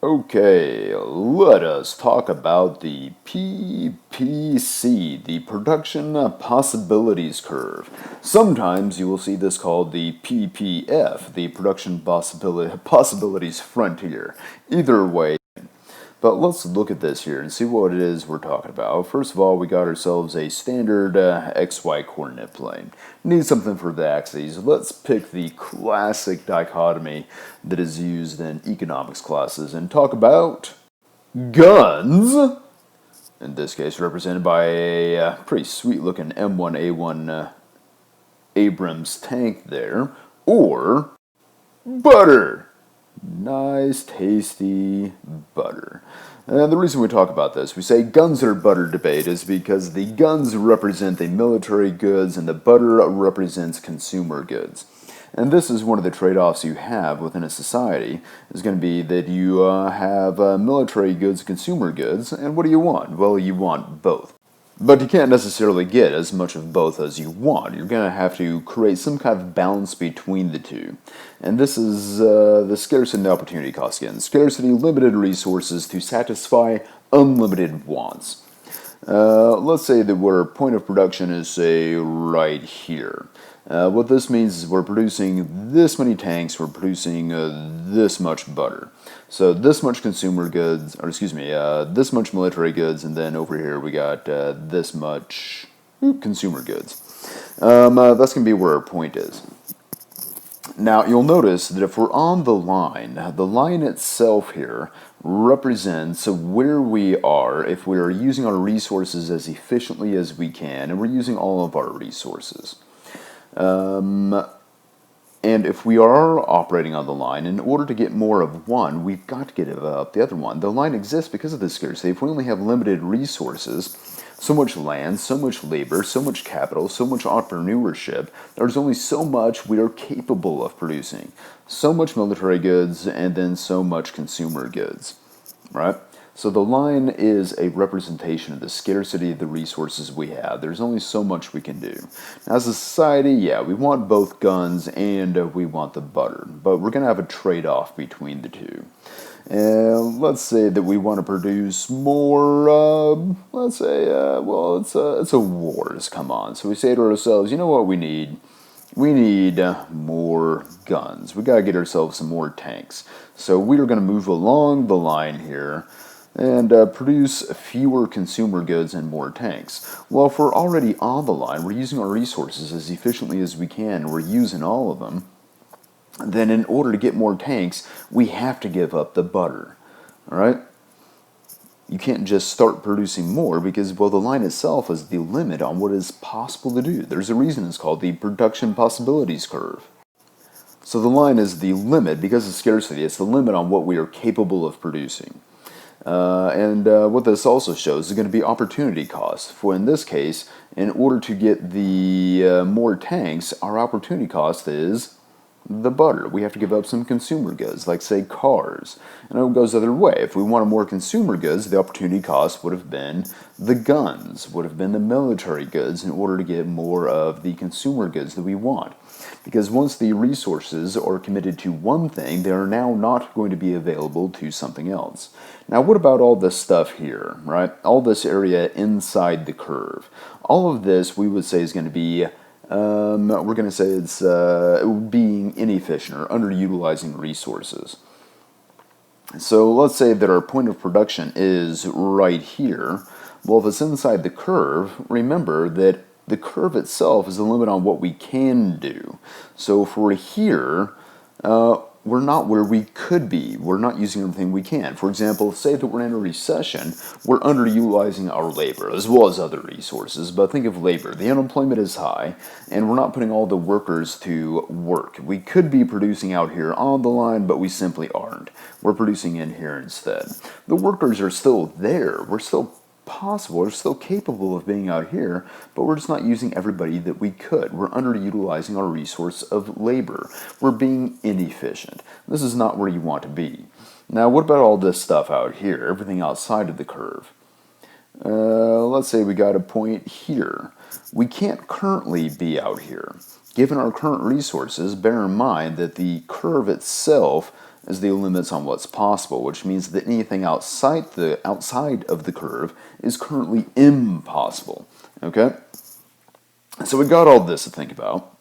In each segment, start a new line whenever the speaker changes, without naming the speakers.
Okay, let us talk about the PPC, the Production Possibilities Curve. Sometimes you will see this called the PPF, the Production Possibilities Frontier. Either way, but let's look at this here and see what it is we're talking about. First of all, we got ourselves a standard XY coordinate plane. Need something for the axes. Let's pick the classic dichotomy that is used in economics classes and talk about guns. In this case, represented by a pretty sweet looking M1A1 Abrams tank there, or butter. Nice, tasty butter. And the reason we talk about this, we say guns or butter debate, is because the guns represent the military goods and the butter represents consumer goods. And this is one of the trade-offs you have within a society, is going to be that you have military goods, consumer goods, and what do you want? Well, you want both. But you can't necessarily get as much of both as you want. You're going to have to create some kind of balance between the two. And this is the scarcity and opportunity cost again. Scarcity, limited resources to satisfy unlimited wants. Let's say that our point of production is, say, right here. What this means is we're producing this many tanks, we're producing this much butter. So this much consumer goods, or excuse me, this much military goods, and then over here we got this much consumer goods. That's going to be where our point is. Now, you'll notice that if we're on the line itself here represents where we are if we are using our resources as efficiently as we can, and we're using all of our resources. And if we are operating on the line, in order to get more of one, we've got to give up the other one. The line exists because of the scarcity. If we only have limited resources, so much land, so much labor, so much capital, so much entrepreneurship, there's only so much we are capable of producing. So much military goods, and then so much consumer goods, right? So the line is a representation of the scarcity of the resources we have. There's only so much we can do. Now, as a society, yeah, we want both guns and we want the butter, but we're going to have a trade-off between the two. And let's say that we want to produce more, let's say, well, it's a war's come on. So we say to ourselves, you know what we need? We need more guns. We got to get ourselves some more tanks. So we are going to move along the line here and produce fewer consumer goods and more tanks. Well, if we're already on the line, we're using our resources as efficiently as we can, and we're using all of them, then in order to get more tanks, we have to give up the butter, all right? You can't just start producing more because, well, the line itself is the limit on what is possible to do. There's a reason it's called the Production Possibilities Curve. So the line is the limit because of scarcity. It's the limit on what we are capable of producing. And what this also shows is going to be opportunity cost. For in this case, in order to get the more tanks, our opportunity cost is the butter. We have to give up some consumer goods, like say cars. And it goes the other way. If we wanted more consumer goods, the opportunity cost would have been the guns, would have been the military goods in order to get more of the consumer goods that we want. Because once the resources are committed to one thing, they are now not going to be available to something else. Now, what about all this stuff here, right? All this area inside the curve. All of this we would say is going to be we're going to say it's being inefficient or underutilizing resources. So let's say that our point of production is right here. Well, if it's inside the curve, remember that the curve itself is the limit on what we can do. So if we're here, we're not where we could be. We're not using everything we can. For example, say that we're in a recession, we're underutilizing our labor as well as other resources. But think of labor. The unemployment is high, and we're not putting all the workers to work. We could be producing out here on the line, but we simply aren't. We're producing in here instead. The workers are still there. We're still possible, we're still capable of being out here, but we're just not using everybody that we could. We're underutilizing our resource of labor. We're being inefficient. This is not where you want to be. Now, what about all this stuff out here, everything outside of the curve? Let's say we got a point here. We can't currently be out here. Given our current resources, bear in mind that the curve itself as the limits on what's possible, which means that anything outside of the curve is currently impossible. Okay? So we got all this to think about.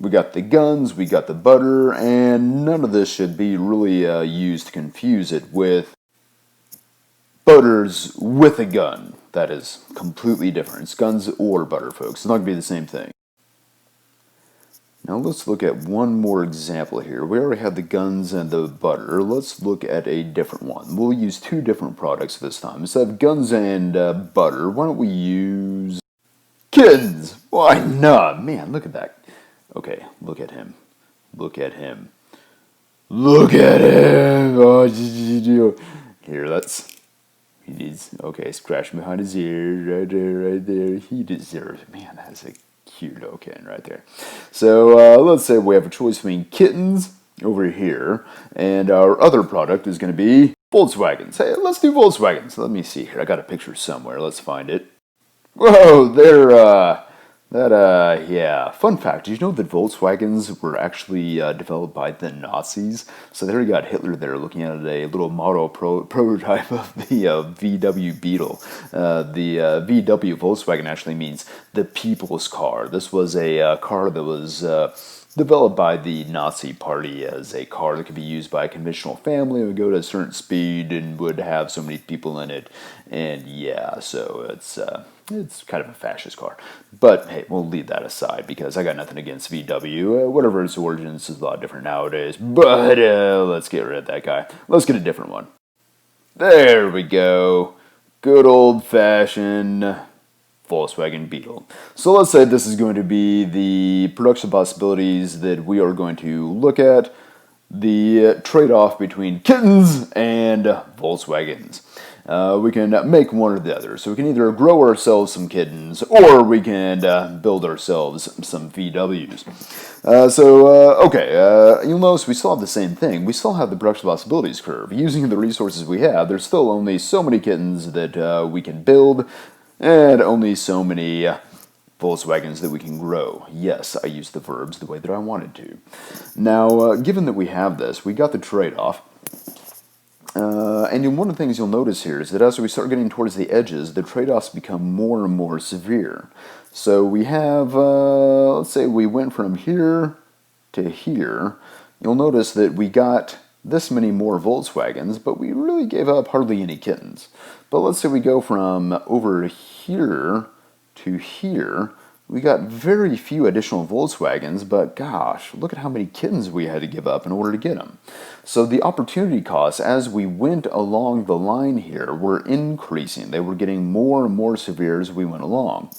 We got the guns, we got the butter, and none of this should be really used to confuse it with butters with a gun. That is completely different. It's guns or butter, folks. It's not going to be the same thing. Now let's look at one more example here. We already had the guns and the butter. Let's look at a different one. We'll use two different products this time. Instead of guns and butter, why don't we use kittens? Why not? Man, look at that. Okay, look at him. Look at him. Look at him! Oh, here, he's, okay, scratching behind his ear, right there. He deserves it. Man, that's a cute little kitten right there. So let's say we have a choice between kittens over here, and our other product is going to be Volkswagens. Hey, let's do Volkswagens. Let me see here. I got a picture somewhere. Let's find it. Whoa, yeah. Fun fact, did you know that Volkswagens were actually developed by the Nazis? So there you got Hitler there looking at a little model prototype of the VW Beetle. The VW Volkswagen actually means the people's car. This was a car that was developed by the Nazi Party as a car that could be used by a conventional family. It would go to a certain speed and would have so many people in it. And yeah, so it's kind of a fascist car. But hey, we'll leave that aside because I got nothing against VW. Whatever its origins is a lot different nowadays. But let's get rid of that guy. Let's get a different one. There we go. Good old-fashioned Volkswagen Beetle. So let's say this is going to be the production possibilities that we are going to look at. The trade-off between kittens and Volkswagens. We can make one or the other. So we can either grow ourselves some kittens or we can build ourselves some VWs. You'll notice we still have the same thing. We still have the production possibilities curve. Using the resources we have, there's still only so many kittens that we can build and only so many Volkswagens that we can grow. Yes, I used the verbs the way that I wanted to. Now, given that we have this, we got the trade-off. And one of the things you'll notice here is that as we start getting towards the edges, the trade-offs become more and more severe. So we have, let's say we went from here to here. You'll notice that we got this many more Volkswagens, but we really gave up hardly any kittens. But let's say we go from over here to here. We got very few additional Volkswagens, but gosh, look at how many kittens we had to give up in order to get them. So the opportunity costs as we went along the line here were increasing. They were getting more and more severe as we went along.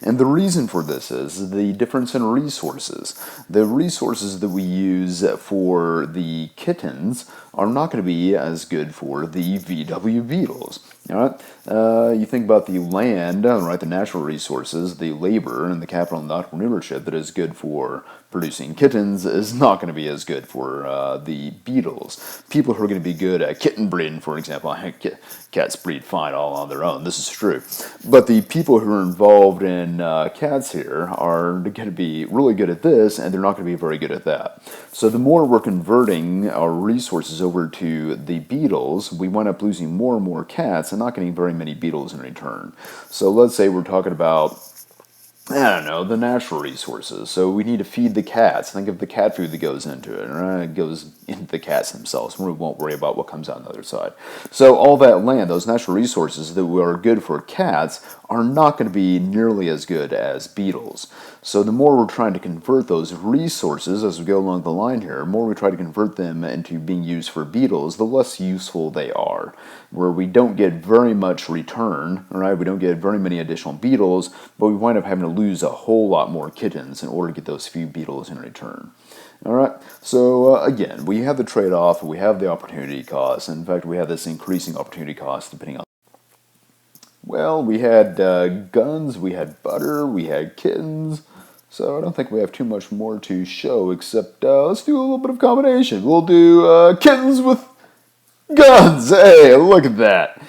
And the reason for this is the difference in resources. The resources that we use for the kittens are not going to be as good for the VW Beetles. All right? You think about the land, right, the natural resources, the labor, and the capital and the entrepreneurship that is good for producing kittens is not going to be as good for the beetles. People who are going to be good at kitten breeding, for example, cats breed fine all on their own. This is true. But the people who are involved in cats here are going to be really good at this, and they're not going to be very good at that. So the more we're converting our resources over to the beetles, we wind up losing more and more cats and not getting very many beetles in return. So let's say we're talking about, I don't know, the natural resources. So we need to feed the cats. Think of the cat food that goes into it. Right? It goes into the cats themselves. We won't worry about what comes out on the other side. So all that land, those natural resources that are good for cats are not going to be nearly as good as beetles. So the more we're trying to convert those resources as we go along the line here, the more we try to convert them into being used for beetles, the less useful they are. Where we don't get very much return, right? We don't get very many additional beetles, but we wind up having to lose a whole lot more kittens in order to get those few beetles in return. All right, so again, we have the trade-off, we have the opportunity cost. In fact, we have this increasing opportunity cost depending on. Well, we had guns, we had butter, we had kittens. So I don't think we have too much more to show except let's do a little bit of combination. We'll do kittens with guns. Hey, look at that.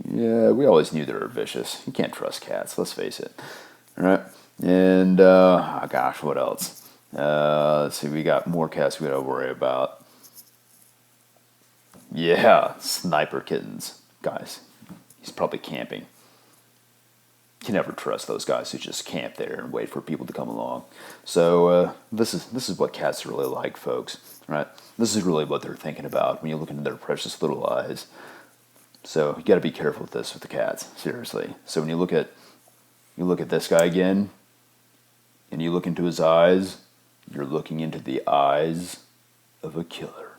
Yeah, we always knew they were vicious. You can't trust cats, let's face it. All right, and gosh, what else? Let's see, we got more cats we got to worry about. Yeah, sniper kittens. Guys, he's probably camping. Can never trust those guys who just camp there and wait for people to come along. So this is what cats are really like, folks. Right? This is really what they're thinking about when you look into their precious little eyes. So you got to be careful with this with the cats, seriously. So when you look at this guy again, and you look into his eyes, you're looking into the eyes of a killer.